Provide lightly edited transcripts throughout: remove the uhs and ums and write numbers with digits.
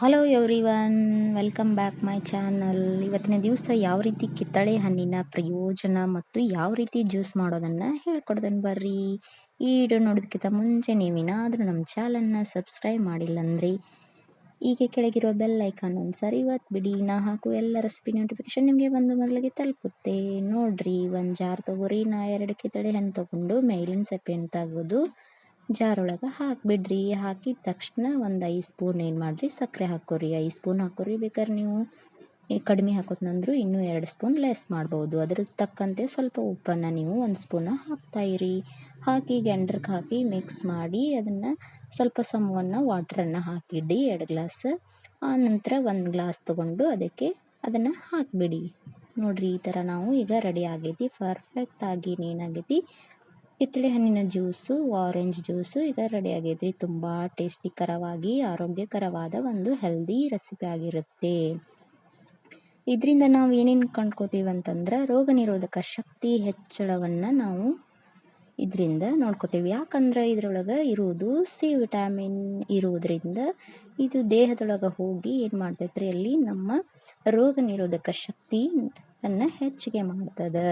Hello everyone, welcome back my channel. ಇವತ್ತಿನ ದಿವಸ ಯಾವ ರೀತಿ ಕಿತ್ತಳೆ ಹಣ್ಣಿನ ಪ್ರಯೋಜನ ಮತ್ತು ಯಾವ ರೀತಿ ಜ್ಯೂಸ್ ಮಾಡೋದನ್ನು ಹೇಳ್ಕೊಡ್ತೇನೆ ಬರ್ರಿ. ಈ ವಿಡಿಯೋ ನೋಡೋದಕ್ಕಿಂತ ಮುಂಚೆ ನೀವೇನಾದರೂ ನಮ್ಮ ಚಾನಲ್ನ ಸಬ್ಸ್ಕ್ರೈಬ್ ಮಾಡಿಲ್ಲ ಅಂದರೆ ಈಗ ಕೆಳಗಿರೋ ಬೆಲ್ ಐಕಾನ್ ಒಂದ್ಸರಿ ಇವತ್ತು ಬಿಡಿ. ನಾ ಹಾಕುವ ಎಲ್ಲ ರೆಸಿಪಿ ನೋಟಿಫಿಕೇಶನ್ ನಿಮಗೆ ಬಂದು ಮೊದಲಿಗೆ ತಲುಪುತ್ತೆ. ನೋಡ್ರಿ, ಒಂದು ಜಾರ್ ತೊಗೊರಿ. ನಾ 2 ಕಿತ್ತಳೆ ಹಣ್ಣು ತೊಗೊಂಡು ಮೇಲಿನ ಸೆಪ್ಪೆಯನ್ನು ತೆಗೆದು ಜಾರ್ ಒಳಗೆ ಹಾಕಿಬಿಡ್ರಿ. ಹಾಕಿದ ತಕ್ಷಣ ಒಂದು 5 ಸ್ಪೂನ್ ಏನು ಮಾಡಿರಿ, ಸಕ್ಕರೆ ಹಾಕೋರಿ. 5 ಸ್ಪೂನ್ ಹಾಕೋರಿ. ಬೇಕಾದ್ರೆ ನೀವು ಕಡಿಮೆ ಹಾಕೋತಂದ್ರು ಇನ್ನೂ 2 ಸ್ಪೂನ್ ಲೆಸ್ ಮಾಡ್ಬೋದು. ಅದ್ರ ತಕ್ಕಂತೆ ಸ್ವಲ್ಪ ಉಪ್ಪನ್ನು ನೀವು 1 ಸ್ಪೂನ ಹಾಕ್ತಾಯಿರಿ. ಹಾಕಿ ಗ್ಯಾಂಡ್ರಿಗೆ ಹಾಕಿ ಮಿಕ್ಸ್ ಮಾಡಿ ಅದನ್ನು ಸ್ವಲ್ಪ ಸಮವನ್ನು ವಾಟ್ರನ್ನು ಹಾಕಿಡಿ 2 ಗ್ಲಾಸ್. ಆ ನಂತರ 1 ಗ್ಲಾಸ್ ತೊಗೊಂಡು ಅದನ್ನು ಹಾಕಿಬಿಡಿ. ನೋಡಿರಿ, ಈ ಥರ ನಾವು ಈಗ ರೆಡಿ ಆಗೈತಿ. ಪರ್ಫೆಕ್ಟಾಗಿ ಏನಾಗೈತಿ, ಕಿತ್ತಳೆ ಹಣ್ಣಿನ ಜ್ಯೂಸು, ಆರೆಂಜ್ ಜ್ಯೂಸು ಈಗ ರೆಡಿ ಆಗೈತ್ರಿ. ತುಂಬ ಟೇಸ್ಟಿಕರವಾಗಿ ಆರೋಗ್ಯಕರವಾದ ಒಂದು ಹೆಲ್ದಿ ರೆಸಿಪಿ ಆಗಿರುತ್ತೆ. ಇದರಿಂದ ನಾವು ಏನೇನು ಕಂಡ್ಕೋತೀವಿ ಅಂತಂದ್ರೆ, ರೋಗ ನಿರೋಧಕ ಶಕ್ತಿ ಹೆಚ್ಚಳವನ್ನು ನಾವು ಇದರಿಂದ ನೋಡ್ಕೋತೀವಿ. ಯಾಕಂದ್ರೆ ಇದರೊಳಗೆ ಇರುವುದು ಸಿ ವಿಟಮಿನ್ ಇರುವುದರಿಂದ ಇದು ದೇಹದೊಳಗೆ ಹೋಗಿ ಏನು ಮಾಡ್ತೈತ್ರಿ, ಅಲ್ಲಿ ನಮ್ಮ ರೋಗ ನಿರೋಧಕ ಶಕ್ತಿಯನ್ನು ಹೆಚ್ಚಿಗೆ ಮಾಡ್ತದೆ.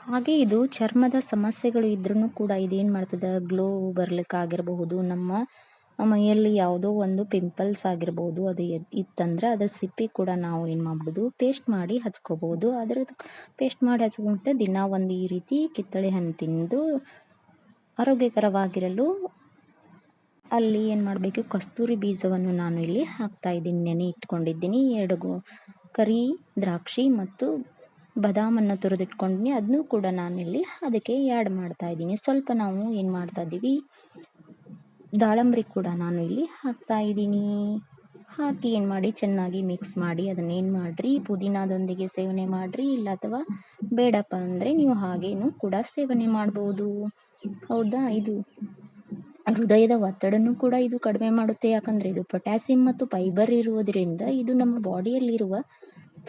ಹಾಗೆ ಇದು ಚರ್ಮದ ಸಮಸ್ಯೆಗಳು ಇದ್ರೂ ಕೂಡ ಇದೇನು ಮಾಡ್ತದೆ, ಗ್ಲೋ ಬರ್ಲಿಕ್ಕಾಗಿರಬಹುದು, ನಮ್ಮ ಮೈಯಲ್ಲಿ ಯಾವುದೋ ಒಂದು ಪಿಂಪಲ್ಸ್ ಆಗಿರ್ಬೋದು, ಅದು ಇತ್ತಂದ್ರೆ ಅದ್ರ ಸಿಪ್ಪಿ ಕೂಡ ನಾವು ಏನು ಮಾಡ್ಬೋದು, ಪೇಸ್ಟ್ ಮಾಡಿ ಹಚ್ಕೋಬೋದು. ಅದ್ರದ್ದು ಪೇಸ್ಟ್ ಮಾಡಿ ಹಚ್ಕೊಂತ ದಿನ ಒಂದು ಈ ರೀತಿ ಕಿತ್ತಳೆ ಹಣ್ಣು ತಿಂದು ಆರೋಗ್ಯಕರವಾಗಿರಲು ಅಲ್ಲಿ ಏನು ಮಾಡಬೇಕು, ಕಸ್ತೂರಿ ಬೀಜವನ್ನು ನಾನು ಇಲ್ಲಿ ಹಾಕ್ತಾಯಿದ್ದೀನಿ. ನೆನೆ ಇಟ್ಕೊಂಡಿದ್ದೀನಿ. 2 ಕರಿ ದ್ರಾಕ್ಷಿ ಮತ್ತು ಬಾದಾಮನ್ನು ತುರಿದಿಟ್ಕೊಂಡಿನಿ. ಅದನ್ನೂ ಕೂಡ ನಾನಿಲ್ಲಿ ಅದಕ್ಕೆ ಆ್ಯಡ್ ಮಾಡ್ತಾಯಿದ್ದೀನಿ. ಸ್ವಲ್ಪ ನಾವು ಏನು ಮಾಡ್ತಾಯಿದ್ದೀವಿ, ದಾಳಂಬ್ರಿ ಕೂಡ ನಾನು ಇಲ್ಲಿ ಹಾಕ್ತಾಯಿದ್ದೀನಿ. ಹಾಕಿ ಏನು ಮಾಡಿ ಚೆನ್ನಾಗಿ ಮಿಕ್ಸ್ ಮಾಡಿ ಅದನ್ನೇನು ಮಾಡಿರಿ, ಪುದೀನದೊಂದಿಗೆ ಸೇವನೆ ಮಾಡಿರಿ. ಇಲ್ಲ ಅಥವಾ ಬೇಡಪ್ಪ ಅಂದರೆ ನೀವು ಹಾಗೇನು ಕೂಡ ಸೇವನೆ ಮಾಡ್ಬೋದು. ಹೌದಾ, ಇದು ಹೃದಯದ ಒತ್ತಡನೂ ಕೂಡ ಇದು ಕಡಿಮೆ ಮಾಡುತ್ತೆ. ಯಾಕಂದರೆ ಇದು ಪೊಟ್ಯಾಸಿಯಂ ಮತ್ತು ಫೈಬರ್ ಇರುವುದರಿಂದ ಇದು ನಮ್ಮ ಬಾಡಿಯಲ್ಲಿರುವ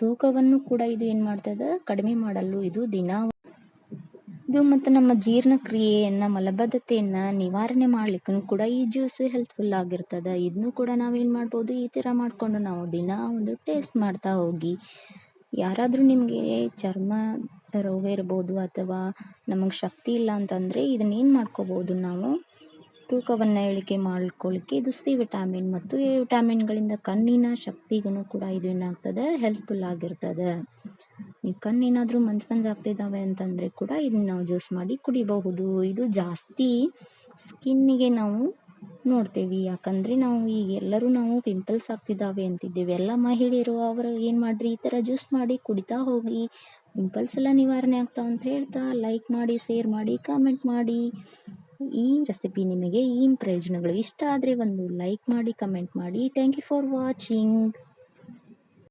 ತೂಕವನ್ನು ಕೂಡ ಇದು ಏನು ಮಾಡ್ತದೆ, ಕಡಿಮೆ ಮಾಡಲು ಇದು ಮತ್ತು ನಮ್ಮ ಜೀರ್ಣಕ್ರಿಯೆಯನ್ನು, ಮಲಬದ್ಧತೆಯನ್ನು ನಿವಾರಣೆ ಮಾಡಲಿಕ್ಕೂ ಕೂಡ ಈ ಜ್ಯೂಸ್ ಹೆಲ್ಪ್ಫುಲ್ ಆಗಿರ್ತದೆ. ಇದನ್ನು ಕೂಡ ನಾವೇನು ಮಾಡ್ಬೋದು, ಈ ಥರ ಮಾಡಿಕೊಂಡು ನಾವು ದಿನ ಒಂದು ಟೇಸ್ಟ್ ಮಾಡ್ತಾ ಹೋಗಿ. ಯಾರಾದರೂ ನಿಮಗೆ ಚರ್ಮ ರೋಗ ಇರ್ಬೋದು ಅಥವಾ ನಮಗೆ ಶಕ್ತಿ ಇಲ್ಲ ಅಂತಂದರೆ ಇದನ್ನೇನು ಮಾಡ್ಕೋಬೋದು, ನಾವು ತೂಕವನ್ನು ಇಳಿಕೆ ಮಾಡ್ಕೊಳ್ಳಿಕ್ಕೆ ಇದು ಸಿ ವಿಟಮಿನ್ ಮತ್ತು ಎ ವಿಟಮಿನ್ಗಳಿಂದ ಕಣ್ಣಿನ ಶಕ್ತಿಗೂ ಕೂಡ ಇದು ಏನಾಗ್ತದೆ, ಹೆಲ್ಪ್ಫುಲ್ ಆಗಿರ್ತದೆ. ನೀವು ಕಣ್ಣೇನಾದರೂ ಮಂಜಾಗ್ತಿದ್ದಾವೆ ಅಂತಂದರೆ ಕೂಡ ಇದನ್ನು ನಾವು ಜ್ಯೂಸ್ ಮಾಡಿ ಕುಡಿಬಹುದು. ಇದು ಜಾಸ್ತಿ ಸ್ಕಿನ್ನಿಗೆ ನಾವು ನೋಡ್ತೇವೆ. ಯಾಕಂದರೆ ನಾವು ಈಗ ಎಲ್ಲರೂ ನಾವು ಪಿಂಪಲ್ಸ್ ಆಗ್ತಿದ್ದಾವೆ ಅಂತಿದ್ದೇವೆ. ಎಲ್ಲ ಮಹಿಳೆಯರು ಅವರು ಏನು ಮಾಡಿರಿ, ಈ ಥರ ಜ್ಯೂಸ್ ಮಾಡಿ ಕುಡಿತಾ ಹೋಗಿ ಪಿಂಪಲ್ಸ್ ಎಲ್ಲ ನಿವಾರಣೆ ಆಗ್ತಾವೆ ಅಂತ ಹೇಳ್ತಾ ಲೈಕ್ ಮಾಡಿ, ಶೇರ್ ಮಾಡಿ, ಕಾಮೆಂಟ್ ಮಾಡಿ. ಈ ರೆಸಿಪಿ ನಿಮಗೆ ಈ ಪ್ರಯೋಜನಗಳು ಇಷ್ಟ ಆದರೆ ಒಂದು ಲೈಕ್ ಮಾಡಿ, ಕಮೆಂಟ್ ಮಾಡಿ. Thank you for watching.